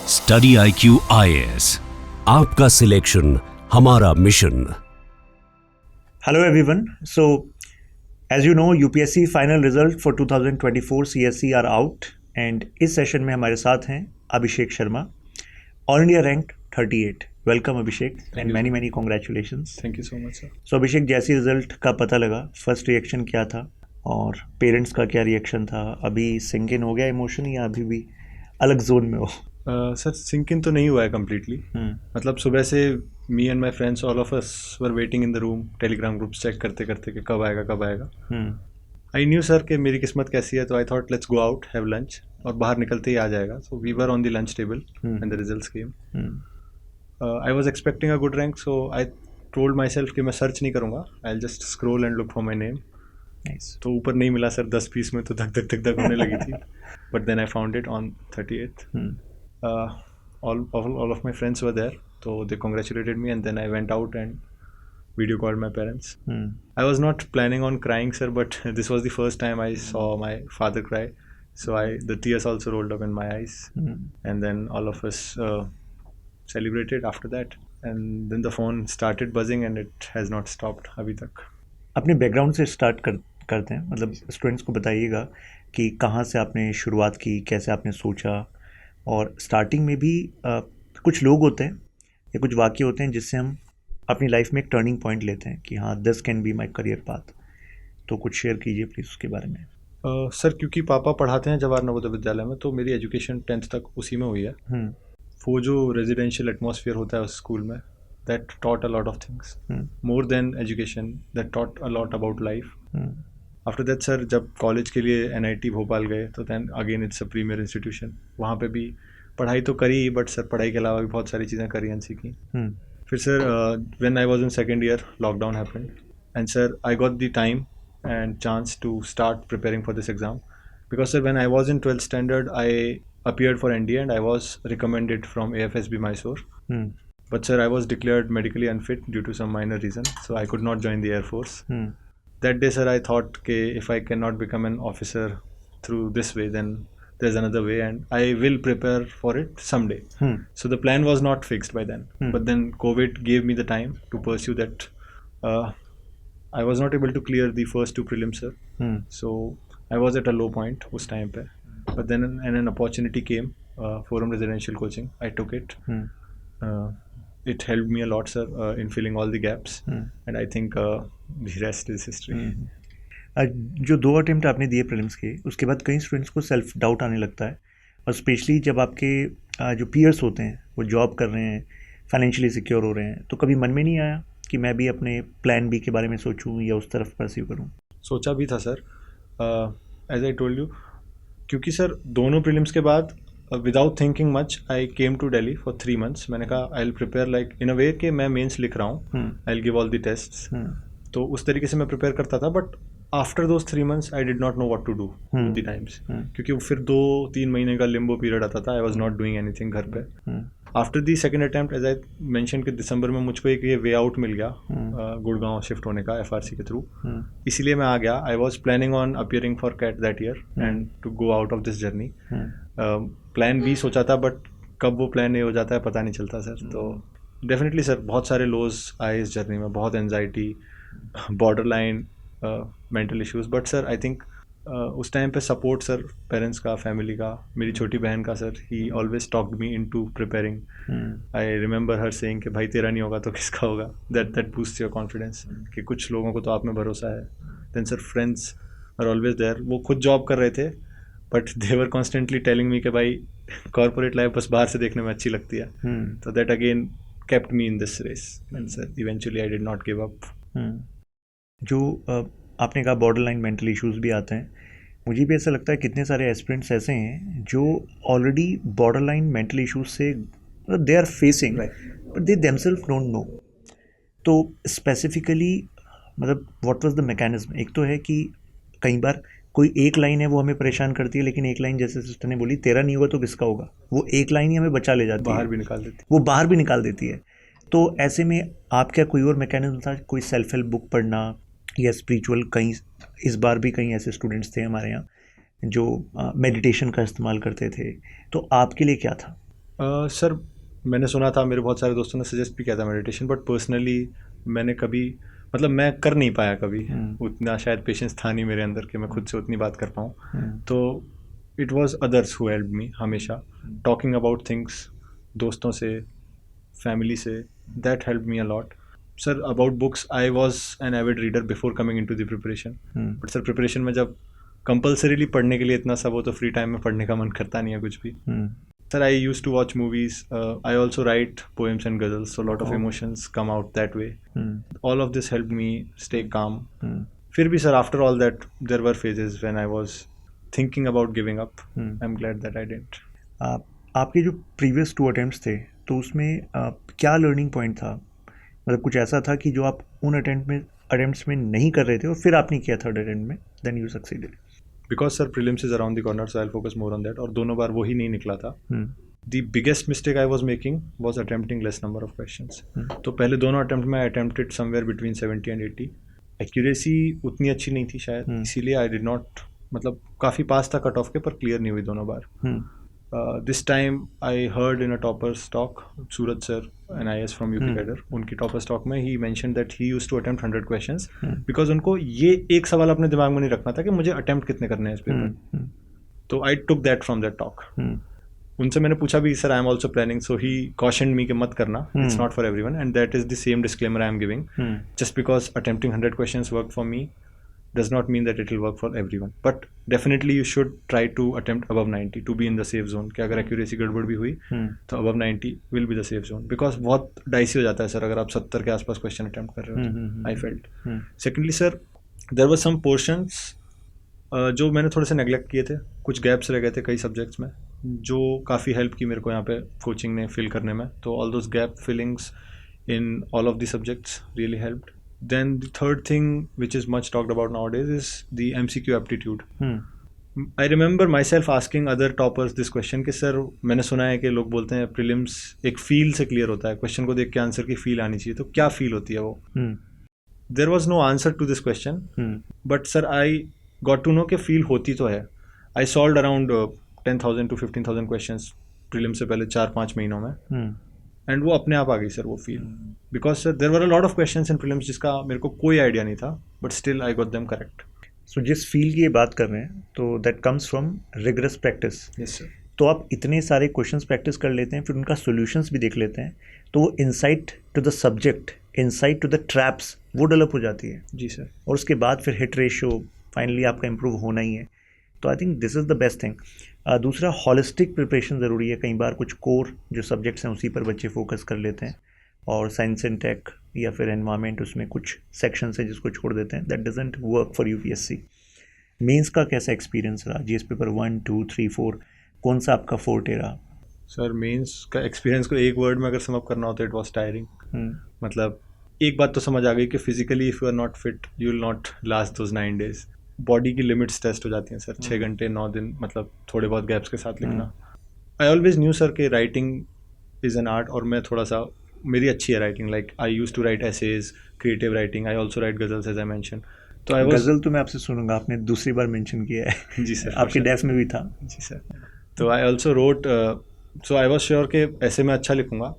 Study IQ IAS, आपका selection हमारा mission. Hello everyone. So, as you know, UPSC final result for 2024 CSE are out and इस session में हमारे साथ हैं Abhishek Sharma, all India rank 38। Welcome Abhishek and many congratulations. Thank you so much sir. So Abhishek, जैसे result का पता लगा, फर्स्ट रिएक्शन क्या था और पेरेंट्स का क्या रिएक्शन था? अभी सिंक इन हो गया इमोशन या अभी भी अलग जोन में हो? सर सिंक इन तो नहीं हुआ है कम्प्लीटली। मतलब सुबह से me and my friends all of us were waiting in the room, Telegram groups check करते करते कि कब आएगा। आई न्यू सर कि मेरी किस्मत कैसी है, तो I thought let's go out, have lunch, और बाहर निकलते ही आ जाएगा। So we were on the lunch table and the results came. I was expecting a good rank, so I told myself कि मैं सर्च नहीं करूँगा, I will just scroll and look for my name. तो ऊपर नहीं मिला sir 10-20 में, तो धक धक होने लगी थी। But then I found it on 38th। all of my friends were there, so they congratulated me, and then I went out and video called my parents. I was not planning on crying, sir, but this was the first time I saw my father cry, so the tears also rolled up in my eyes. And then all of us celebrated after that, and then the phone started buzzing and it has not stopped abhi tak. अपने background से start करते हैं, मतलब students को बताइएगा कि कहाँ से आपने शुरुआत की, कैसे आपने सोचा, और स्टार्टिंग में भी कुछ लोग होते हैं या कुछ वाक़ये होते हैं जिससे हम अपनी लाइफ में एक टर्निंग पॉइंट लेते हैं कि हाँ, this can be my career path. तो कुछ शेयर कीजिए प्लीज़ उसके बारे में। सर क्योंकि पापा पढ़ाते हैं जवाहर नवोदय विद्यालय में, तो मेरी एजुकेशन 10th तक उसी में हुई है। वो जो रेजिडेंशियल एटमॉस्फेयर होता है उस स्कूल में, that taught a lot of things, more than education, that taught a lot about life. After that sir जब कॉलेज के लिए NIT भोपाल गए, तो then again it's a premier institution. वहाँ पे भी पढ़ाई तो करी, बट सर पढ़ाई के अलावा भी बहुत सारी चीज़ें करी एंड सीखी। फिर sir when I was in second year, lockdown happened, and sir I got the time and chance to start preparing for this exam, because sir when I was in 12th standard I appeared for NDA and I was recommended from AFSB Mysore. But sir, I was declared medically unfit due to some minor reason, so I could not join the Air Force. That day, sir, I thought that if I cannot become an officer through this way, then there's another way, and I will prepare for it someday. So the plan was not fixed by then. But then COVID gave me the time to pursue that. I was not able to clear the first two prelims, sir. So I was at a low point उस time पे. But then an opportunity came, Forum Residential Coaching. I took it. It helped me a lot, sir, in filling all the gaps. And I think the rest is history. जो 2 attempt आपने दिए prelims के, उसके बाद कई students को self doubt आने लगता है, और स्पेशली जब आपके जो पीयर्स होते हैं वो जॉब कर रहे हैं, फाइनेंशियली सिक्योर हो रहे हैं, तो कभी मन में नहीं आया कि मैं भी अपने प्लान बी के बारे में सोचूं या उस तरफ परस्यू करूं? सोचा भी था sir, as I told you, क्योंकि सर दोनों प्रीलिम्स के बाद without thinking much I came to Delhi for 3 months. मैंने कहा I will prepare like in a way कि मैं मेंस लिख रहा हूँ, I will give all the tests. तो उस तरीके से मैं प्रिपेयर करता था, but after those 3 months I did not know what to do the times, क्योंकि फिर 2-3 महीने का लिम्बो पीरियड आता था। I was not doing anything घर पे। After the second attempt, as I mention कि दिसंबर में मुझको एक ये वे आउट मिल गया गुड़गांव शिफ्ट होने का FRC के थ्रू, इसलिए मैं आ गया। I was planning on appearing for CAT that year and to go out of this journey. Plan B सोचा था, बट कब वो प्लान ए हो जाता है पता नहीं चलता सर। तो डेफिनेटली सर बहुत सारे लोज आए इस जर्नी में, बहुत anxiety, border line mental issues, but sir I think उस टाइम पे सपोर्ट सर पेरेंट्स का, फैमिली का, मेरी छोटी बहन का sir, he always talked me into preparing. I remember her saying कि भाई तेरा नहीं होगा तो किसका होगा। दैट बूस्ट्स योर कॉन्फिडेंस कि कुछ लोगों को तो आप में भरोसा है। Then sir friends are always there. वो खुद जॉब कर रहे थे, but they were constantly telling me कि भाई कॉर्पोरेट लाइफ बस बाहर से देखने में अच्छी लगती है। तो that again kept me in this race, and sir eventually I did not give up. जो आपने कहा बॉर्डर लाइन मेंटल इश्यूज़ भी आते हैं, मुझे भी ऐसा लगता है कितने सारे एस्पिरेंट्स ऐसे हैं जो already border line mental issues से they are facing, but they themselves don't know. तो स्पेसिफिकली मतलब व्हाट वाज द मैकेनिज्म? एक तो है कि कई बार कोई एक लाइन है वो हमें परेशान करती है, लेकिन एक लाइन जैसे सिस्टर ने बोली तेरा नहीं होगा तो किसका होगा, वो एक लाइन ही हमें बचा ले जाती है, बाहर भी निकाल देती है, वो बाहर भी निकाल देती है। तो ऐसे में आप क्या कोई और मैकेनिज्म था? कोई सेल्फ हेल्प बुक पढ़ना या स्पिरिचुअल? कहीं इस बार भी कई ऐसे स्टूडेंट्स थे हमारे यहाँ जो मेडिटेशन का इस्तेमाल करते थे, तो आपके लिए क्या था? सर मैंने सुना था, मेरे बहुत सारे दोस्तों ने सजेस्ट भी किया था मेडिटेशन, बट पर्सनली मैंने कभी मतलब मैं कर नहीं पाया कभी। उतना शायद पेशेंस था नहीं मेरे अंदर कि मैं खुद से उतनी बात कर पाऊँ। तो it was others who helped me हमेशा, टॉकिंग अबाउट थिंग्स दोस्तों से, फैमिली से, that help me a lot. Sir about books, I was an avid reader before coming in to the preparation, but sir preparation में जब compulsorily पढ़ने के लिए इतना सब हो तो फ्री टाइम में पढ़ने का मन करता नहीं है कुछ भी। Sir, I used to watch movies. I also write poems and ghazals, so a lot of emotions come out that way. All of this helped me stay calm. फिर भी sir, after all that, there were phases when I was thinking about giving up. I'm glad that I didn't. आपके जो previous 2 attempts थे तो उसमें क्या learning point था? मतलब कुछ ऐसा था कि जो आप उन अटेम्प्ट्स में नहीं कर रहे थे और फिर आपने किया थर्ड अटेम्प्ट में, then you succeeded? Because sir, prelims is around the corner, so I'll focus more on that. और दोनों बार वही नहीं निकला था. The biggest mistake I was making was attempting less number of questions. तो पहले दोनों अटेम्प्ट में I attempted somewhere between 70 and 80. Accuracy उतनी अच्छी नहीं थी शायद, इसीलिए I did not, मतलब काफ़ी पास था कट ऑफ के, पर क्लियर नहीं हुई दोनों बार. This time I heard in a topper's talk, Suraj sir, an IAS from UP cadre, उनकी topper's talk में he mentioned that he used to attempt 100 questions because उनको ये एक सवाल अपने दिमाग में नहीं रखना था कि मुझे attempt कितने करने हैं इस पेपर. तो I took that from that talk. उनसे मैंने पूछा भी, sir I am also planning, so he cautioned me कि मत करना, it's not for everyone, and that is the same disclaimer I am giving. Just because attempting 100 questions work for me does not mean that it will work for everyone, but definitely you should try to attempt above 90 to be in the safe zone. कि अगर accuracy गड़बड़ भी हुई तो above 90 will be the safe zone, because बहुत dicey हो जाता है सर अगर आप 70 के आसपास क्वेश्चन अटेम्प्ट कर रहे हो. I felt. Secondly sir, there were some portions जो मैंने थोड़े से नेगलेक्ट किए थे, कुछ गैप्स रह गए थे कई सब्जेक्ट्स में, जो काफ़ी हेल्प की मेरे को यहाँ पे कोचिंग ने फिल करने में. तो all those gap fillings in all of the subjects really helped. Then the third thing, which is much talked about nowadays, is the MCQ aptitude. I remember myself asking other toppers this question कि sir मैंने सुना है कि लोग बोलते हैं prelims एक feel से क्लियर होता है, क्वेश्चन को देख के आंसर की फील आनी चाहिए, तो क्या फील होती है वो? There was no answer to this question, but sir I got to know कि फील होती तो है. I solved around 10,000 to 15,000 questions prelims से पहले 4-5 महीनों में, एंड वो अपने आप आ गई सर वो feel, because sir there were a lot of questions in prelims जिसका मेरे को कोई आइडिया नहीं था, but still I got them correct. So जिस फील की ये बात कर रहे हैं तो that comes from rigorous practice. Yes sir. तो आप इतने सारे क्वेश्चंस प्रैक्टिस कर लेते हैं, फिर उनका सॉल्यूशंस भी देख लेते हैं, तो वो insight to the subject, insight to the traps, वो डेवलप हो जाती है. जी सर. और उसके बाद फिर हिट रेशियो फाइनली आपका इम्प्रूव होना ही है. तो I think this is the best thing. दूसरा, हॉलिस्टिक प्रिपरेशन ज़रूरी है. कई बार कुछ कोर जो सब्जेक्ट्स हैं उसी पर बच्चे फोकस कर लेते हैं, और साइंस एंड टेक या फिर एनवायरनमेंट उसमें कुछ सेक्शंस है जिसको छोड़ देते हैं. That doesn't work for UPSC. Mains का कैसा एक्सपीरियंस रहा? जीएस पेपर 1, 2, 3, 4 कौन सा आपका फोर्टे रहा? सर मेंस का एक्सपीरियंस को एक वर्ड में अगर समअप करना हो तो इट वाज टायरिंग. मतलब एक बात तो समझ आ गई कि physically if you are not fit you will not last those 9 days. Body की लिमिट्स टेस्ट हो जाती हैं सर. 6 घंटे 9 दिन, मतलब थोड़े बहुत गैप्स के साथ लिखना. आई ऑलवेज न्यू सर कि राइटिंग इज़ एन आर्ट, और मैं थोड़ा सा, मेरी अच्छी है writing. Like I use to write essays, creative writing, I also write ghazals as I mention. तो आई गजल तो मैं आपसे सुनूंगा, आपने दूसरी बार मेंशन किया है. जी सर. आपके डेस्क में भी था. जी सर. तो I also wrote, so I was sure कि ऐसे में अच्छा लिखूंगा.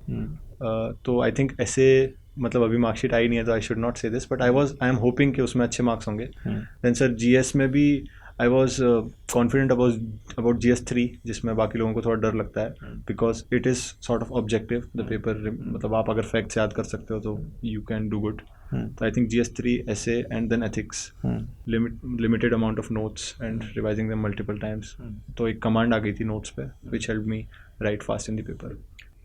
तो आई थिंक ऐसे, मतलब अभी मार्कशीट आई नहीं है तो आई शुड नॉट से this, but I am hoping कि उसमें अच्छे मार्क्स होंगे. देन सर जीएस में भी I was confident about GS 3, जिसमें बाकी लोगों को थोड़ा डर लगता है, because it is sort of objective the paper. मतलब आप अगर फैक्ट्स याद कर सकते हो तो you can do good. So I think GS 3, essay and then ethics, limited amount of notes and revising them multiple times. तो एक कमांड आ गई थी नोट्स पे which help me write fast in the paper.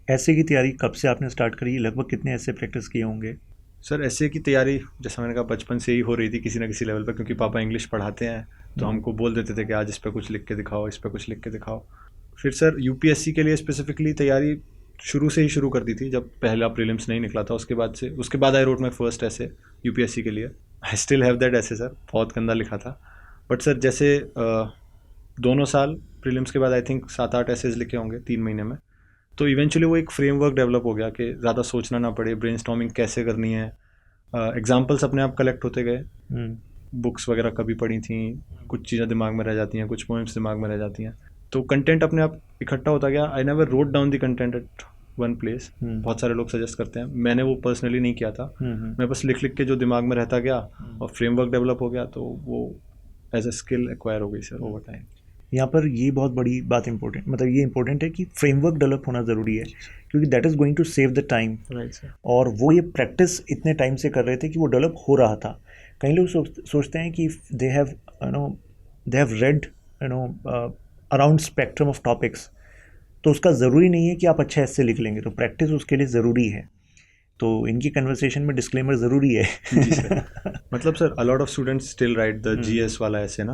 Essay की तैयारी कब से आपने स्टार्ट करी? लगभग कितने ऐसे प्रैक्टिस किए होंगे? सर ऐसे की तैयारी जैसा मैंने कहा बचपन से ही हो रही थी किसी ना किसी लेवल पर, क्योंकि पापा इंग्लिश पढ़ाते हैं तो हमको बोल देते थे कि आज इस पे कुछ लिख के दिखाओ, इस पे कुछ लिख के दिखाओ. फिर सर यूपीएससी के लिए स्पेसिफिकली तैयारी शुरू से ही शुरू कर दी थी. जब पहला प्रीलिम्स नहीं निकला था उसके बाद आई रोट माई फर्स्ट ऐसे यूपीएससी के लिए. आई स्टिल हैव दैट ऐसे सर, बहुत गंदा लिखा था. बट सर जैसे दोनों साल प्रीलिम्स के बाद आई थिंक 7-8 ऐसेज लिखे होंगे 3 महीने में. तो इवेंचुअली वो एक फ्रेमवर्क डेवलप हो गया कि ज़्यादा सोचना ना पड़े, ब्रेनस्टॉर्मिंग कैसे करनी है. एग्जाम्पल्स अपने आप कलेक्ट होते गए. बुक्स वगैरह कभी पढ़ी थी, कुछ चीज़ें दिमाग में रह जाती हैं, कुछ पोइम्स दिमाग में रह जाती हैं. तो कंटेंट अपने आप इकट्ठा होता गया. I never wrote down the content eight one place. बहुत सारे लोग सजेस्ट करते हैं, मैंने वो पर्सनली नहीं किया था. मैं बस लिख लिख के जो दिमाग में रहता गया और फ्रेमवर्क डेवलप हो गया, तो वो एज अ स्किल एक्वायर हो गई सर ओवर टाइम. यहाँ पर ये बहुत बड़ी बात इंपॉर्टेंट, मतलब ये इंपॉर्टेंट है कि फ्रेमवर्क डेवलप होना ज़रूरी है, क्योंकि that is going to save the time. Right sir. और वो ये प्रैक्टिस इतने टाइम से कर रहे थे कि वो डेवलप हो रहा था. कई लोग सोचते हैं कि they have read around spectrum of topics, तो उसका ज़रूरी नहीं है कि आप अच्छा ऐसे लिख लेंगे. तो प्रैक्टिस उसके लिए ज़रूरी है. तो इनकी कन्वर्सेशन में डिस्क्लेमर ज़रूरी है. जी सर. मतलब sir a lot of students still write the GS वाला ऐसे ना,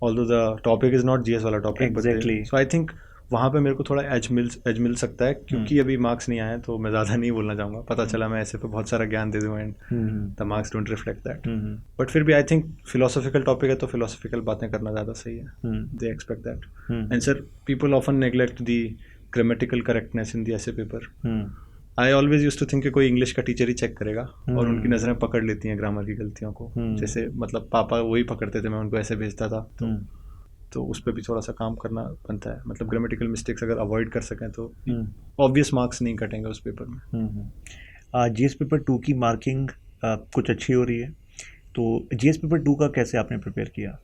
although the topic is not GS वाला topic. Exactly. So I think वहाँ पे मेरे को थोड़ा एज मिल सकता है, क्योंकि अभी मार्क्स नहीं आए, तो मैं ज़्यादा नहीं बोलना चाहूँगा. पता चला मैं ऐसे पे बहुत सारा ज्ञान दे दूँ and the marks don't reflect that. But फिर भी आई थिंक फिलोसॉफिकल टॉपिक है, तो फिलोसॉफिकल बातें करना ज़्यादा सही है. They expect that. And sir people often neglect the grammatical correctness in the essay paper. I always use to think कि कोई इंग्लिश का टीचर ही चेक करेगा और उनकी नज़रें पकड़ लेती हैं ग्रामर की गलतियों को. जैसे मतलब पापा वही पकड़ते थे, मैं उनको ऐसे भेजता था. तो उस पर भी थोड़ा सा काम करना बनता है. मतलब ग्रामेटिकल मिस्टेक्स अगर अवॉइड कर सकें तो ऑब्वियस मार्क्स नहीं कटेंगे उस पेपर में. जीएस पेपर 2 की मार्किंग कुछ अच्छी हो रही है, तो जीएस पेपर 2 का कैसे आपने प्रिपेयर किया?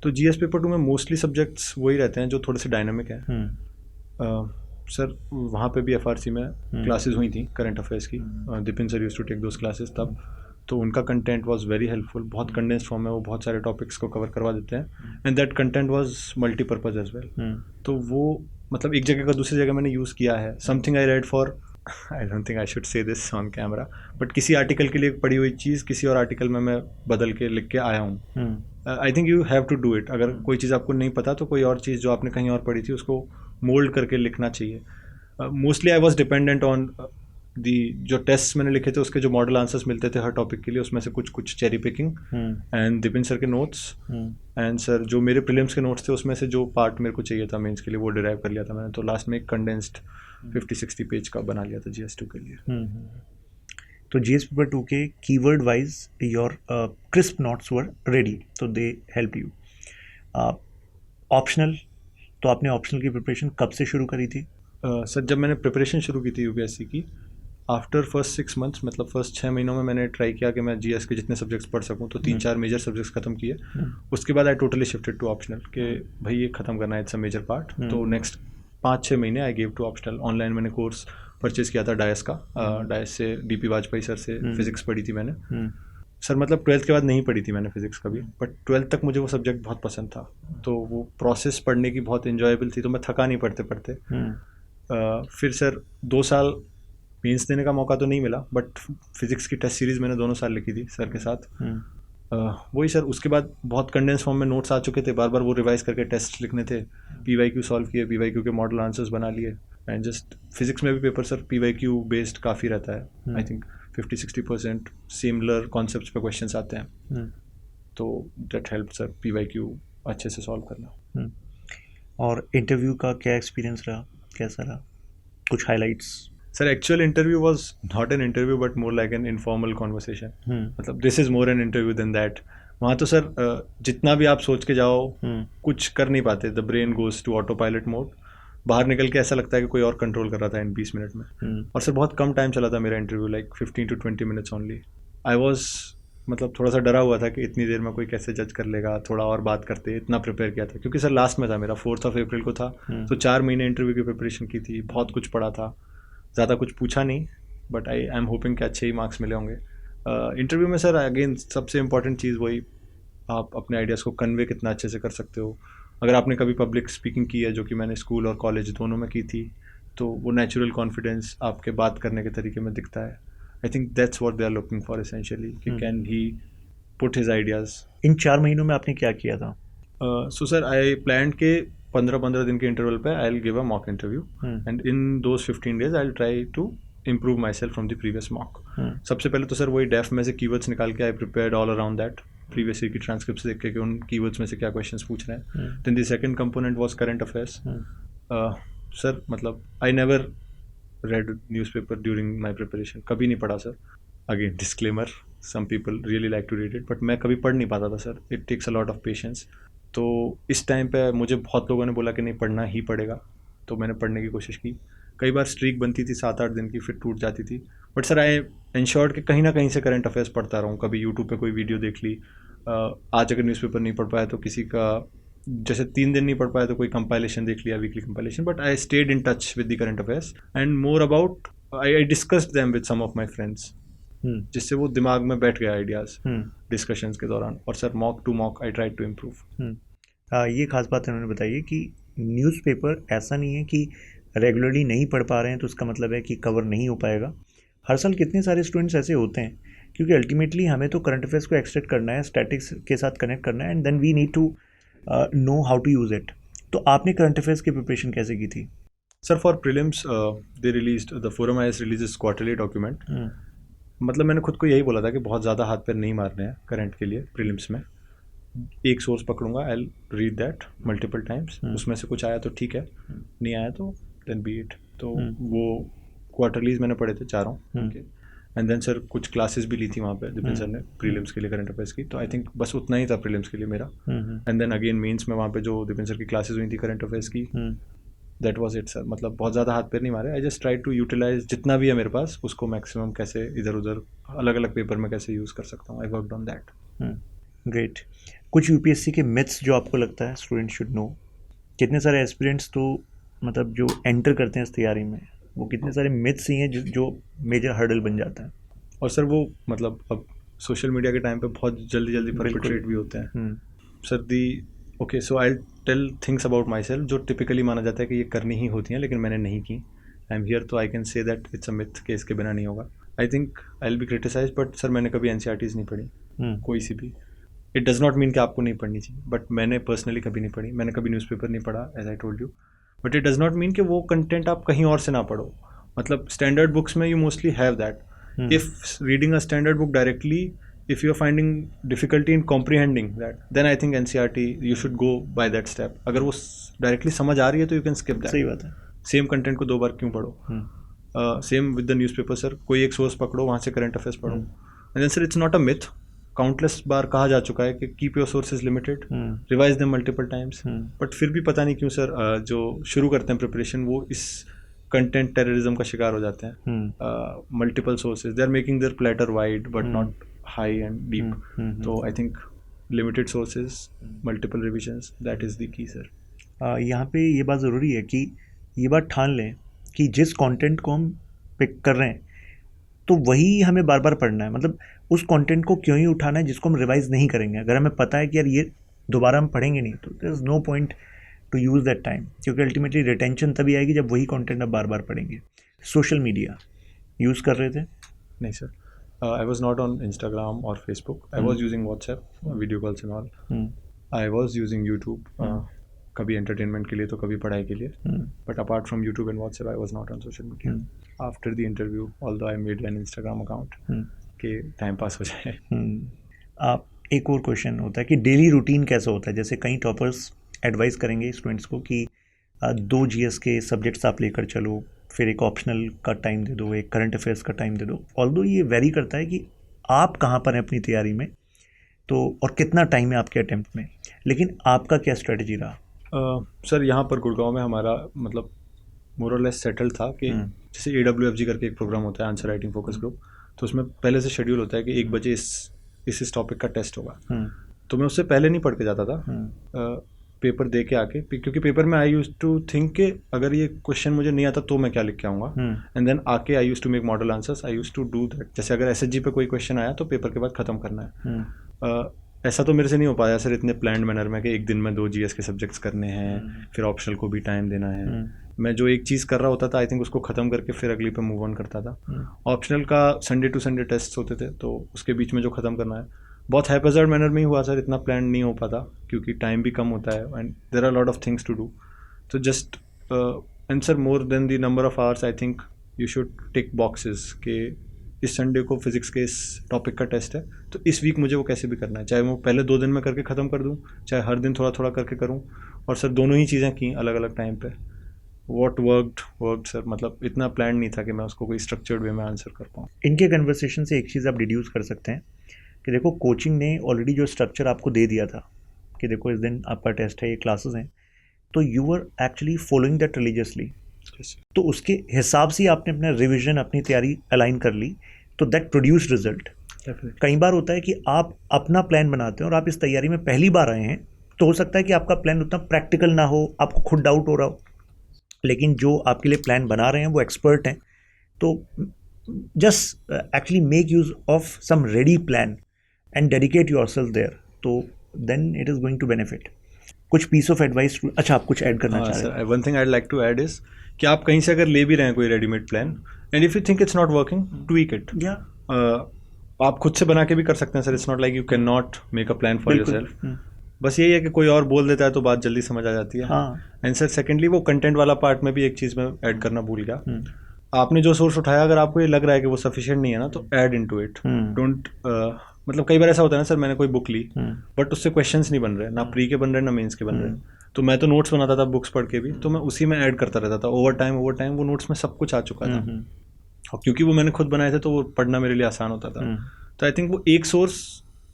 तो जीएस पेपर 2 में मोस्टली सब्जेक्ट्स वही रहते हैं जो थोड़े से डायनामिक हैं. सर वहाँ पे भी एफआरसी में क्लासेस हुई थी करंट अफेयर्स की. Dipin sir used to take those classes तब. तो उनका कंटेंट वाज वेरी हेल्पफुल. बहुत कंडेंस्ड फॉर्म में वो बहुत सारे टॉपिक्स को कवर करवा देते हैं, and that content was multipurpose as well. तो वो मतलब एक जगह का दूसरी जगह मैंने यूज़ किया है. Something I read for, I don't think I should say this on camera, but किसी आर्टिकल के लिए पढ़ी हुई चीज़ किसी और आर्टिकल में मैं बदल के लिख के आया हूँ. I think you have to do it. अगर कोई चीज़ आपको नहीं पता तो कोई और चीज़ जो आपने कहीं और पढ़ी थी उसको मोल्ड करके लिखना चाहिए. Mostly I was dependent on the जो टेस्ट मैंने लिखे थे उसके जो मॉडल आंसर्स मिलते थे हर टॉपिक के लिए, उसमें से कुछ cherry picking and Dipin sir के नोट्स. एंड सर जो मेरे प्रीलिम्स के नोट्स थे उसमें से जो पार्ट मेरे को चाहिए था मेंस के लिए वो डिराइव कर लिया था मैंने. तो लास्ट में एक कंडेंस्ड 50-60 पेज का बना लिया था GS2 के लिए. तो जीएस पेपर 2 के keyword wise your crisp notes were ready, तो दे हेल्प यू. ऑप्शनल, तो आपने ऑप्शनल की प्रिपरेशन कब से शुरू करी थी? सर जब मैंने प्रिपरेशन शुरू की थी यूपीएससी की, आफ्टर फर्स्ट 6 मंथ्स, मतलब फर्स्ट 6 महीनों में मैंने ट्राई किया कि मैं जीएस के जितने सब्जेक्ट्स पढ़ सकूं, तो 3-4 मेजर सब्जेक्ट्स खत्म किए. उसके बाद I totally shifted to optional कि भाई ये खत्म करना है, इट्स अ मेजर पार्ट. तो नेक्स्ट 5-6 महीने I give to optional. Online मैंने कोर्स परचेज किया था डायस का. डायस से DP वाजपेयी सर से फिजिक्स पढ़ी थी मैंने. सर मतलब 12th के बाद नहीं पढ़ी थी मैंने फिजिक्स कभी, बट 12th तक मुझे वो सब्जेक्ट बहुत पसंद था. तो वो प्रोसेस पढ़ने की बहुत इन्जॉयबल थी, तो मैं थका नहीं पढ़ते पढ़ते. फिर सर 2 साल मेंस देने का मौका तो नहीं मिला, बट फिजिक्स की टेस्ट सीरीज़ मैंने दोनों साल लिखी थी सर के साथ. वही सर उसके बाद बहुत कंडेंस फॉर्म में नोट्स आ चुके थे, बार बार वो रिवाइज करके टेस्ट लिखने थे. PYQ सॉल्व किए, PYQ के मॉडल आंसर्स बना लिए. एंड जस्ट फिजिक्स में भी पेपर सर PYQ बेस्ड काफ़ी रहता है. आई थिंक 50-60% सिमिलर कॉन्सेप्ट्स पे क्वेश्चंस आते हैं. तो दैट हेल्प सर PYQ अच्छे से सॉल्व करना. और इंटरव्यू का क्या एक्सपीरियंस रहा, कैसा रहा? कुछ highlights? Sir actual interview was not an interview but more like an informal conversation. मतलब this is more an interview than that. वहाँ तो सर जितना भी आप सोच के जाओ कुछ कर नहीं पाते. The brain goes to auto pilot mode. बाहर निकल के ऐसा लगता है कि कोई और कंट्रोल कर रहा था इन 20 मिनट में. और सर बहुत कम टाइम चला था मेरा interview, like 15 to 20 minutes only. I was मतलब थोड़ा सा डरा हुआ था कि इतनी देर में कोई कैसे जज कर लेगा, थोड़ा और बात करते. इतना प्रिपेयर किया था क्योंकि सर लास्ट में था मेरा, 4th of April को था. तो 4 महीने इंटरव्यू की प्रिपरेशन की थी, बहुत कुछ पढ़ा था. ज़्यादा कुछ पूछा नहीं, बट आई एम होपिंग कि अच्छे ही मार्क्स मिले होंगे. इंटरव्यू में सर अगेन सबसे इंपॉर्टेंट चीज़ वही, आप अपने आइडियाज़ को कन्वे कितना अच्छे से कर सकते हो. अगर आपने कभी पब्लिक स्पीकिंग की है, जो कि मैंने स्कूल और कॉलेज दोनों में की थी, तो वो नेचुरल कॉन्फिडेंस आपके बात करने के तरीके में दिखता है. I think that's what they are looking for essentially, कि can he put his ideas. इन 4 महीनों में आपने क्या किया था? सो सर आई प्लान के 15-15 दिन के इंटरवल पे I will give a mock interview, and in those 15 days I will try to improve myself from the previous mock. सबसे पहले तो सर वही डेफ में से कीवर्ड्स निकाल के आई prepared all around that, previous year की ट्रांसक्रिप्ट्स देख के उन कीवर्ड्स में से क्या क्वेश्चंस पूछ रहे हैं. Then the second component was current affairs. Sir मतलब I never read newspaper during my preparation, कभी नहीं पढ़ा sir. Again disclaimer, some people really like to read it, but मैं कभी पढ़ नहीं पाता था sir. It takes a lot of patience. तो इस टाइम पे मुझे बहुत लोगों ने बोला कि नहीं पढ़ना ही पड़ेगा, तो मैंने पढ़ने की कोशिश की। कई बार स्ट्रीक बनती थी 7-8 दिन की, फिर टूट जाती थी, बट सर आई इंश्योर्ड कि कहीं ना कहीं से करंट अफेयर्स पढ़ता रहूँ। कभी यूट्यूब पे कोई वीडियो देख ली, आज अगर न्यूज़पेपर नहीं पढ़ पाया तो किसी का, जैसे 3 दिन नहीं पढ़ पाया तो कोई कंपाइलेशन देख लिया, weekly compilation, but I stayed in touch with the current affairs and more about I discussed them with some of my friends, जिससे वो दिमाग में बैठ गया आइडियाज़ डिस्कशंस के दौरान। और sir mock to mock I try to improve. ये खास बात उन्होंने बताई है कि न्यूज़पेपर ऐसा नहीं है कि रेगुलरली नहीं पढ़ पा रहे हैं तो उसका मतलब है कि कवर नहीं हो पाएगा। हर साल कितने सारे स्टूडेंट्स ऐसे होते हैं, क्योंकि अल्टीमेटली हमें तो करंट अफेयर्स को एक्सट्रैक्ट करना है, स्टैटिक्स के साथ कनेक्ट करना है, and then we need to know how to use it. तो आपने करंट अफेयर्स की प्रिपरेशन कैसे की थी? Sir for prelims they released the forum IAS releases quarterly document. मतलब मैंने खुद को यही बोला था कि बहुत ज़्यादा हाथ पैर नहीं मारने हैं करंट के लिए प्रीलिम्स में। एक सोर्स पकड़ूंगा, I read that multiple times, उसमें से कुछ आया तो ठीक है, नहीं आया तो देन बी इट। तो वो क्वार्टरलीज मैंने पढ़े थे चारों, एंड देन सर कुछ क्लासेस भी ली थी वहाँ पे दीपेन सर ने प्रीलिम्स के लिए करंट अफेयर्स की, तो आई थिंक बस उतना ही था प्रीलिम्स के लिए मेरा। एंड देन अगेन मेंस में वहाँ पे जो दीपेन सर की क्लासेस हुई थी करंट अफेयर्स की, दैट वाज इट सर। मतलब बहुत ज़्यादा हाथ पैर नहीं मारे, I just try to utilize जितना भी है मेरे पास उसको मैक्सिमम कैसे इधर उधर अलग अलग पेपर में कैसे यूज़ कर सकता हूँ, I worked on that. Great. कुछ यूपीएससी के मिथ्स जो आपको लगता है स्टूडेंट शुड नो? कितने सारे एस्पिरेंट्स तो मतलब जो एंटर करते हैं इस तैयारी में, वो कितने सारे मिथ्स ही हैं जो मेजर हर्डल बन जाता है। और सर वो मतलब अब सोशल मीडिया के टाइम पे बहुत जल्दी परपेट्रेट भी होते हैं सर। दी okay, so I tell things about myself जो टिपिकली माना जाता है कि ये करनी ही होती हैं, लेकिन मैंने नहीं की। आई एम हियर तो I can say that it's a myth कि इसके बिना नहीं होगा। I think I will be criticise, but sir मैंने कभी NCERTs नहीं पढ़ी, कोई सी भी। इट डज़ नॉट मीन कि आपको नहीं पढ़नी चाहिए, बट मैंने पर्सनली कभी नहीं पढ़ी, मैंने कभी न्यूज़पेपर नहीं पढ़ा, as I told you. But it does not mean कि वो कंटेंट आप कहीं और से ना पढ़ो। मतलब स्टैंडर्ड बुक्स में you mostly have that. If reading a standard book directly, if you are finding difficulty in comprehending that, then I think NCERT you should go by that step. अगर वो डायरेक्टली समझ आ रही है तो you can skip that. सही बात है। Same content को 2 बार क्यों पढ़ो? Same with the newspaper sir, कोई एक सोर्स पकड़ो, वहाँ से करंट अफेयर्स पढ़ो। And then sir it's not a myth, countless बार कहा जा चुका है कि keep your sources limited, revise them multiple times. But फिर भी पता नहीं क्यों सर जो शुरू करते हैं प्रिपरेशन वो इस कंटेंट टेररिज्म का शिकार हो जाते हैं। Multiple sources, they are making their platter wide but not high and deep. तो I think limited sources, multiple revisions, that is the key sir. यहाँ पे ये बात ज़रूरी है कि ये बात ठान लें कि जिस कंटेंट को हम पिक कर रहे हैं तो वही हमें बार बार पढ़ना है। मतलब उस कंटेंट को क्यों ही उठाना है जिसको हम रिवाइज नहीं करेंगे। अगर हमें पता है कि यार ये दोबारा हम पढ़ेंगे नहीं तो there is no point to use that time, क्योंकि अल्टीमेटली रिटेंशन तभी आएगी जब वही कंटेंट आप बार बार पढ़ेंगे। सोशल मीडिया यूज़ कर रहे थे? नहीं sir, I was not on Instagram और Facebook, I was using WhatsApp, video calls and all. I was using YouTube, कभी एंटरटेनमेंट के लिए तो कभी पढ़ाई के लिए, but apart from YouTube and WhatsApp I was not on social media after the interview, although I made an Instagram account कि time pass हो जाए। आप एक और क्वेश्चन होता है कि डेली रूटीन कैसा होता है? जैसे कई टॉपर्स एडवाइस करेंगे स्टूडेंट्स को कि 2 GS के सब्जेक्ट्स आप लेकर चलो, फिर एक ऑप्शनल का टाइम दे दो, एक करंट अफेयर्स का टाइम दे दो। ऑल्दो ये वेरी करता है कि आप कहाँ पर हैं अपनी तैयारी में, तो और कितना टाइम है आपके अटेम्प्ट में, लेकिन आपका क्या स्ट्रेटजी रहा? सर यहाँ पर गुड़गांव में हमारा मतलब मोर और लेस सेटल था कि जैसे AWFG करके एक प्रोग्राम होता है, आंसर राइटिंग फोकस ग्रुप, तो उसमें पहले से शेड्यूल होता है कि 1 बजे इस टॉपिक का टेस्ट होगा। तो मैं उससे पहले नहीं पढ़ के जाता था, पेपर दे के आके, क्योंकि पेपर में आई यूज टू थिंक कि अगर ये क्वेश्चन मुझे नहीं आता तो मैं क्या लिख के आऊँगा, एंड देन आके I use to make model answers, I use to do that. जैसे अगर SHG पे कोई क्वेश्चन आया तो पेपर के बाद ख़त्म करना है। ऐसा तो मेरे से नहीं हो पाया सर इतने प्लान्ड मैनर में कि एक दिन में 2 GS के सब्जेक्ट्स करने हैं, फिर ऑप्शनल को भी टाइम देना है। मैं जो एक चीज़ कर रहा होता था आई थिंक उसको ख़त्म करके फिर अगली पे मूव ऑन करता था। ऑप्शनल का संडे टू संडे टेस्ट होते थे, तो उसके बीच में जो ख़त्म करना है बहुत हैपहज़ार्ड मैनर में ही हुआ सर, इतना प्लान नहीं हो पाता क्योंकि टाइम भी कम होता है and there are lot of things to do. तो just and sir more than the number of hours I think you should tick boxes कि इस संडे को फिजिक्स के इस टॉपिक का टेस्ट है तो इस वीक मुझे वो कैसे भी करना है, चाहे वो पहले 2 दिन में करके ख़त्म कर दूँ, चाहे हर दिन थोड़ा थोड़ा करके करूँ। और सर दोनों ही चीज़ें की अलग अलग टाइम पे। वॉट वर्कड सर, मतलब इतना प्लान नहीं था कि मैं उसको कोई स्ट्रक्चर्ड वे में आंसर कर पाऊँ। इनके कन्वर्सेशन से एक चीज़ आप डिड्यूस कर सकते हैं कि देखो कोचिंग ने ऑलरेडी जो स्ट्रक्चर आपको दे दिया था कि देखो इस दिन आपका टेस्ट है, ये क्लासेस हैं, तो you are actually following that religiously, तो उसके हिसाब से आपने अपना रिविजन, अपनी तैयारी अलाइन कर ली, तो दैट प्रोड्यूस रिजल्ट। कई बार होता है कि आप अपना प्लान बनाते हैं और आप इस तैयारी में पहली बार आए हैं, तो हो सकता है कि आपका प्लान उतना प्रैक्टिकल ना हो, आपको खुद डाउट हो रहा हो, लेकिन जो आपके लिए प्लान बना रहे हैं वो एक्सपर्ट हैं, तो just actually make use of some ready plan and dedicate yourself there, तो then it is going to benefit. कुछ पीस ऑफ एडवाइस। अच्छा, आप कुछ ऐड करना चाह रहे हैं? One thing I like to add is कि आप कहीं से अगर ले भी रहे हैं कोई readymade plan, and if you think it's not working, tweak it. आप खुद से बना के भी कर सकते हैं sir, it's not like you can not make a plan for yourself. बस यही है कि कोई और बोल देता है तो बात जल्दी समझ आ जाती है। एंड सर सेकेंडली वो कंटेंट वाला पार्ट में भी एक चीज़ में ऐड करना भूल गया। आपने जो सोर्स उठाया, अगर आपको ये लग रहा है कि वो सफिशिएंट नहीं है ना, तो ऐड इनटू इट। डोंट मतलब कई बार ऐसा होता है ना सर, मैंने कोई बुक ली बट उससे क्वेश्चंस नहीं बन रहे, ना प्री के बन रहे ना मेंस के बन रहे, तो मैं तो नोट्स बनाता था बुक्स पढ़ के भी, तो मैं उसी में ऐड करता रहता था। ओवर टाइम वो नोट्स में सब कुछ आ चुका था, और क्योंकि वो मैंने खुद बनाए थे तो वो पढ़ना मेरे लिए आसान होता था। तो आई थिंक वो एक सोर्स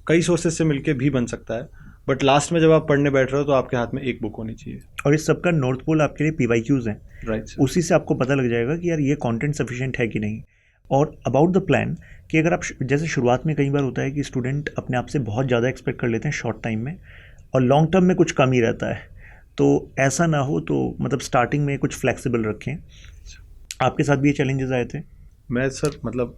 कई सोर्सेज से मिलके भी बन सकता है, बट लास्ट में जब आप पढ़ने बैठ रहे हो तो आपके हाथ में एक बुक होनी चाहिए। और इस सबका नॉर्थ पोल आपके लिए PYQs हैं, राइट। उसी से आपको पता लग जाएगा कि यार ये कंटेंट सफिशिएंट है कि नहीं। और अबाउट द प्लान, कि अगर आप जैसे शुरुआत में कई बार होता है कि स्टूडेंट अपने आप से बहुत ज़्यादा एक्सपेक्ट कर लेते हैं शॉर्ट टाइम में, और लॉन्ग टर्म में कुछ कम ही रहता है, तो ऐसा ना हो, तो मतलब स्टार्टिंग में कुछ फ्लेक्सिबल रखें। आपके साथ भी ये चैलेंजेस आए थे? मैं सर मतलब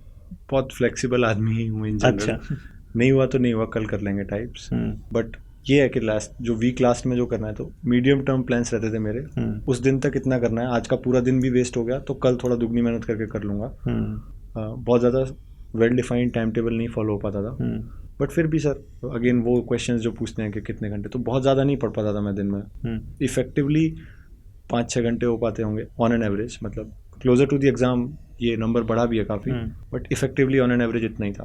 बहुत फ्लेक्सिबल आदमी ही हूँ इन जनरल। अच्छा। नहीं हुआ तो नहीं हुआ, कल कर लेंगे टाइप्स। बट ये है कि लास्ट जो वीक लास्ट में जो करना है, तो मीडियम टर्म प्लान्स रहते थे मेरे, उस दिन तक इतना करना है, आज का पूरा दिन भी वेस्ट हो गया तो कल थोड़ा दुगनी मेहनत करके कर लूँगा। बहुत ज़्यादा वेल डिफाइंड टाइम टेबल नहीं फॉलो हो पाता था, बट फिर भी सर अगेन वो क्वेश्चंस जो पूछते हैं कि कितने घंटे, तो बहुत ज़्यादा नहीं पढ़ पाता था मैं दिन में। इफेक्टिवली 5-6 घंटे हो पाते होंगे ऑन एन एवरेज, मतलब क्लोजर टू द एग्ज़ाम ये नंबर बढ़ा भी है काफ़ी, but effectively on an average इतना ही था।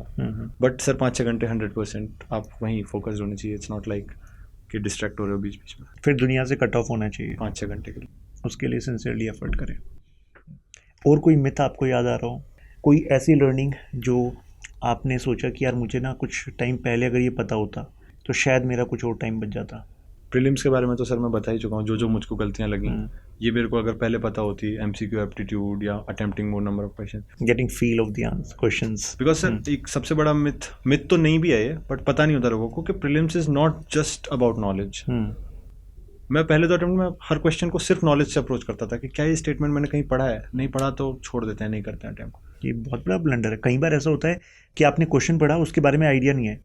बट सर 5-6 घंटे 100% आप वहीं फोकस्ड होने चाहिए। इट्स नॉट लाइक कि डिस्ट्रैक्ट हो रहे हो बीच बीच में। फिर दुनिया से कट ऑफ होना चाहिए 5-6 घंटे के लिए, उसके लिए सिंसियरली एफर्ट करें। और कोई मिथ आपको याद आ रहा हो, कोई ऐसी लर्निंग जो आपने सोचा कि यार मुझे ना कुछ टाइम पहले अगर ये पता होता तो शायद मेरा कुछ और टाइम बच जाता? प्रीलिम्स के बारे में तो सर मैं बता ही चुका हूँ, जो मुझको गलतियाँ लगी, ये मेरे को अगर पहले पता होती, MCQ एप्टीट्यूड या attempting more number of question, getting feel of the answer questions. Because sir एक सबसे बड़ा मिथ तो नहीं भी है ये, बट पता नहीं होता लोगों को कि prelims is not just about knowledge. मैं पहले तो अटेम्प्ट में हर क्वेश्चन को सिर्फ नॉलेज से अप्रोच करता था कि क्या ये स्टेटमेंट मैंने कहीं पढ़ा है, नहीं पढ़ा तो छोड़ देते हैं, नहीं करते हैं अटेम्प्ट। ये बहुत बड़ा ब्लंडर है। कई बार ऐसा होता है कि आपने क्वेश्चन पढ़ा, उसके बारे में आइडिया नहीं है,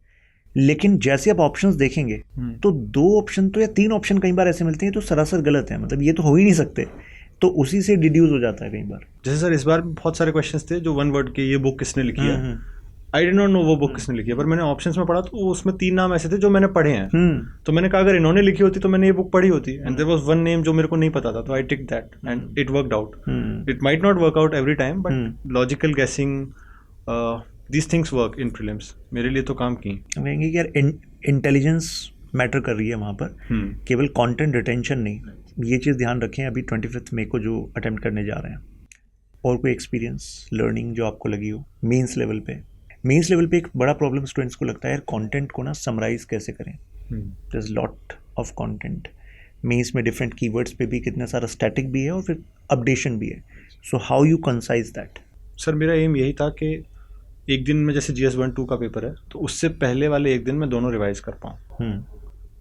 लेकिन जैसे आप ऑप्शंस देखेंगे तो 2 ऑप्शन तो या 3 ऑप्शन कई बार ऐसे मिलते हैं तो सरासर गलत है, मतलब ये तो हो ही नहीं सकते, तो उसी से डिड्यूस हो जाता है कई बार। जैसे सर इस बार बहुत सारे क्वेश्चंस थे जो 1 वर्ड के, ये बुक किसने लिखी है, आई डिड नॉट नो वो बुक किसने लिखी है, पर मैंने ऑप्शंस में पढ़ा तो उसमें 3 नाम ऐसे थे जो मैंने पढ़े हैं। तो मैंने कहा अगर इन्होंने लिखी होती तो मैंने ये बुक पढ़ी होती, एंड देयर वाज 1 नेम जो मेरे को नहीं पता था, तो I tick that and it worked out. It might not work out every time, but logical guessing, these things work in prelims, मेरे लिए तो काम की। कहेंगे कि यार इंटेलिजेंस मैटर कर रही है वहाँ पर, केवल कंटेंट रिटेंशन नहीं, ये चीज़ ध्यान रखें अभी 25 मई को जो अटेम्प्ट करने जा रहे हैं। और कोई एक्सपीरियंस लर्निंग जो आपको लगी हो मेंस लेवल पे? मेंस लेवल पे एक बड़ा प्रॉब्लम स्टूडेंट्स को लगता है यार कंटेंट को ना समराइज कैसे करें, there is lot of content. Mains में डिफरेंट कीवर्ड्स पे भी कितना सारा स्टैटिक भी है और फिर अपडेशन भी है, so how you concise that? Sir मेरा एम यही था कि एक दिन में जैसे GS 1-2 का पेपर है तो उससे पहले वाले एक दिन में दोनों रिवाइज कर पाऊँ।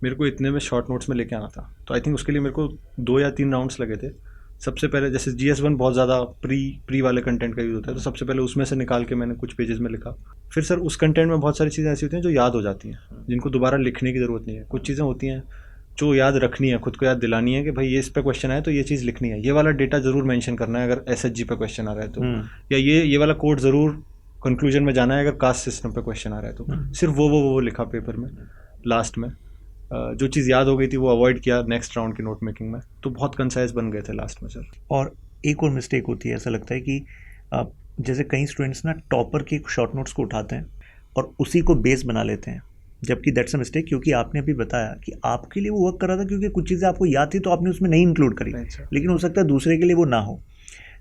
मेरे को इतने में शॉर्ट नोट्स में लेके आना था, तो आई थिंक उसके लिए मेरे को 2 या 3 राउंड्स लगे थे। सबसे पहले जैसे GS 1 बहुत ज़्यादा प्री वाले कंटेंट का यूज़ होता है, तो सबसे पहले उसमें से निकाल के मैंने कुछ पेजेस में लिखा। फिर सर उस कंटेंट में बहुत सारी चीज़ें ऐसी होती हैं जो याद हो जाती हैं, जिनको दोबारा लिखने की ज़रूरत नहीं है। कुछ चीज़ें होती हैं जो याद रखनी है, खुद को याद दिलानी है कि भाई ये इस पे क्वेश्चन आया तो ये चीज़ लिखनी है, ये वाला डेटा ज़रूर मेंशन करना है अगर SHG पे क्वेश्चन आ रहा है तो, या ये वाला कोड ज़रूर कंक्लूजन में जाना है अगर कास्ट सिस्टम पे क्वेश्चन आ रहा है तो। सिर्फ वो लिखा पेपर में लास्ट में। जो चीज़ याद हो गई थी वो अवॉइड किया नेक्स्ट राउंड की नोट मेकिंग में, तो बहुत कंसाइज बन गए थे लास्ट में सर। और एक और मिस्टेक होती है, ऐसा लगता है कि जैसे कई स्टूडेंट्स ना टॉपर के शॉर्ट नोट्स को उठाते हैं और उसी को बेस बना लेते हैं, जबकि दैट्स अ मिस्टेक, क्योंकि आपने अभी बताया कि आपके लिए वो वर्क कर रहा था क्योंकि कुछ चीज़ें आपको याद थी तो आपने उसमें नहीं इंक्लूड करी, लेकिन हो सकता है दूसरे के लिए वो ना हो।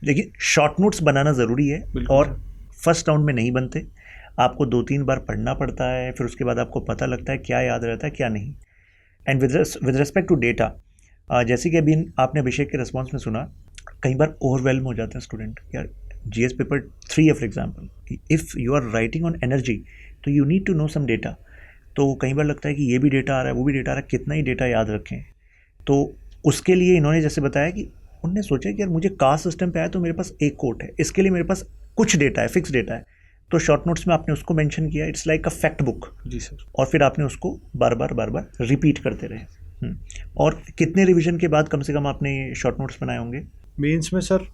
लेकिन शॉर्ट नोट्स बनाना ज़रूरी है और फर्स्ट राउंड में नहीं बनते, आपको 2-3 बार पढ़ना पड़ता है, फिर उसके बाद आपको पता लगता है क्या याद रहता है क्या नहीं। And with respect to data, जैसे कि अभी आपने अभिषेक के रिस्पॉन्स में सुना, कई बार ओवरवेलम हो जाते हैं स्टूडेंट यार। जीएस पेपर 3 है for example, if you are writing on energy तो you need to know some data. तो कई बार लगता है कि ये भी डेटा आ रहा है, वो भी डेटा आ रहा है, कितना ही डेटा याद रखें। तो उसके लिए इन्होंने जैसे बताया कि उनने सोचा कि यार मुझे कास्ट सिस्टम पे आया तो मेरे पास एक कोट है, इसके लिए मेरे पास कुछ डेटा है, फिक्स डेटा है। तो शॉर्ट नोट्स में आपने उसको मेंशन किया, it's like a fact book. जी सर। और फिर आपने उसको बार बार रिपीट करते रहे। और कितने रिवीजन के बाद कम से कम आपने शॉर्ट नोट्स बनाए होंगे? मेंस में सर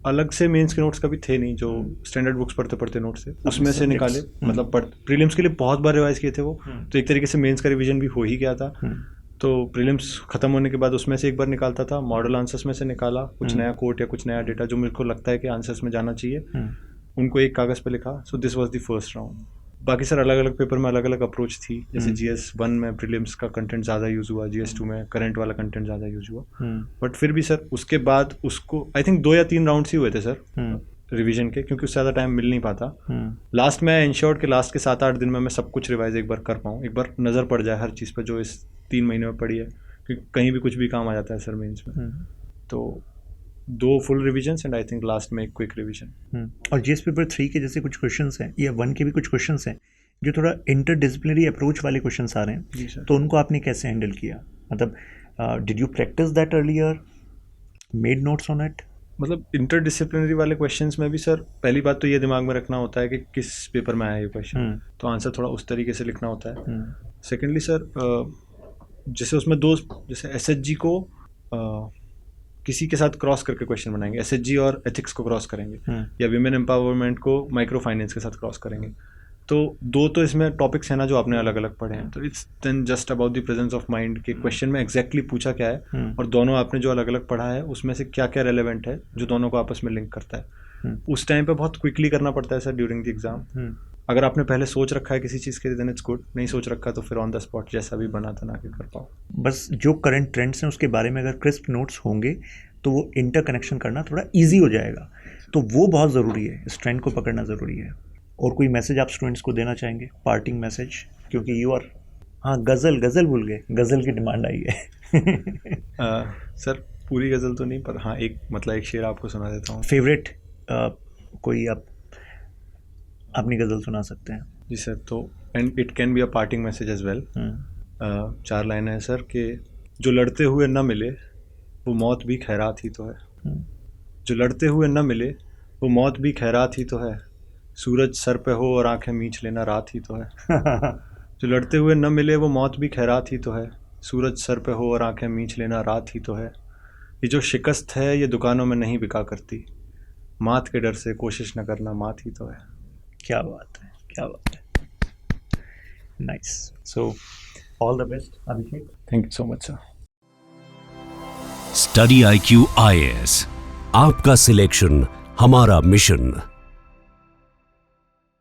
अलग से मेंस के नोट्स कभी थे नहीं, जो स्टैंडर्ड बुक्स पढ़ते नोट्स थे उसमें से निकाले। मतलब प्रीलिम्स के लिए बहुत बार रिवाइज किए थे वो, तो एक तरीके से मेंस का रिवीजन भी हो ही गया था। तो प्रीलिम्स खत्म होने के बाद उसमें से एक बार निकालता था, मॉडल आंसर्स में से निकाला कुछ नया कोट या कुछ नया डेटा जो मेरे को लगता है कि आंसर्स में जाना चाहिए, उनको एक कागज़ पे लिखा। So this was the first round. बाकी सर अलग अलग पेपर में अलग अलग अप्रोच थी। जैसे GS1 में प्रीलिम्स का कंटेंट ज़्यादा यूज़ हुआ, GS2 में करंट वाला कंटेंट ज़्यादा यूज़ हुआ। बट फिर भी सर उसके बाद उसको आई थिंक 2 या 3 राउंड्स ही हुए थे सर रिवीजन के, क्योंकि उससे ज़्यादा टाइम मिल नहीं पाता। लास्ट में इंश्योर्ड के लास्ट के 7-8 दिन में मैं सब कुछ रिवाइज एक बार कर पाऊँ, एक बार नज़र पड़ जाए हर चीज़ पर जो इस 3 महीने में पड़ी है, क्योंकि कहीं भी कुछ भी काम आ जाता है सर मेंस में। तो 2 full revisions and I think last में एक क्विक रिवीजन। और जीएस पेपर 3 के जैसे कुछ क्वेश्चंस हैं या 1 के भी कुछ क्वेश्चंस हैं जो थोड़ा इंटरडिसिप्लिनरी अप्रोच वाले क्वेश्चंस आ रहे हैं, तो उनको आपने कैसे हैंडल किया? मतलब did you practice that earlier, made notes on it? मतलब इंटरडिसिप्लिनरी वाले क्वेश्चंस में भी सर पहली बात तो ये दिमाग में रखना होता है कि किस पेपर में आया ये क्वेश्चन, तो आंसर थोड़ा उस तरीके से लिखना होता है। सेकेंडली सर जैसे उसमें 2 जैसे SHG को किसी के साथ क्रॉस करके क्वेश्चन बनाएंगे, SHG और एथिक्स को क्रॉस करेंगे, या विमेन एम्पावरमेंट को माइक्रो फाइनेंस के साथ क्रॉस करेंगे। तो 2 तो इसमें टॉपिक्स हैं ना जो आपने अलग अलग पढ़े हैं, तो it's then just about the presence of mind के क्वेश्चन में एग्जैक्टली पूछा क्या है और दोनों आपने जो अलग अलग पढ़ा है उसमें से क्या क्या रेलेवेंट है जो दोनों को आपस में लिंक करता है। उस टाइम पे बहुत क्विकली करना पड़ता है सर ड्यूरिंग द एग्जाम। अगर आपने पहले सोच रखा है किसी चीज़ के लिए देन इट्स गुड, नहीं सोच रखा तो फिर ऑन द स्पॉट जैसा भी बना था ना के कर पाओ। बस जो करंट ट्रेंड्स हैं उसके बारे में अगर क्रिस्प नोट्स होंगे तो वो इंटरकनेक्शन करना थोड़ा ईजी हो जाएगा, तो वो बहुत ज़रूरी है, इस ट्रेंड को पकड़ना ज़रूरी है। और कोई मैसेज आप स्टूडेंट्स को देना चाहेंगे, पार्टिंग मैसेज? क्योंकि यू आर, हाँ गज़ल भूल गए, गज़ल की डिमांड आई है। सर पूरी गज़ल तो नहीं, पर हाँ एक शेर आपको सुना देता हूँ। फेवरेट कोई आप अपनी गज़ल सुना सकते हैं? जी सर, तो and it can be a parting message as well. 4 लाइनें हैं सर कि जो लड़ते हुए न मिले वो मौत भी खैरात ही तो है, जो लड़ते हुए न मिले वो मौत भी खैरात ही तो है, सूरज सर पे हो और आंखें मींच लेना रात ही तो है। जो लड़ते हुए न मिले वो मौत भी खैरात ही तो है, सूरज सर पे हो और आंखें मींच लेना रात ही तो है, ये जो शिकस्त है ये दुकानों में नहीं बिका करती, मात के डर से कोशिश न करना मात ही तो है। क्या बात है, क्या बात है, nice. So all the best Abhishek. Thank you so much sir. Study IQ IAS, आपका सिलेक्शन हमारा मिशन।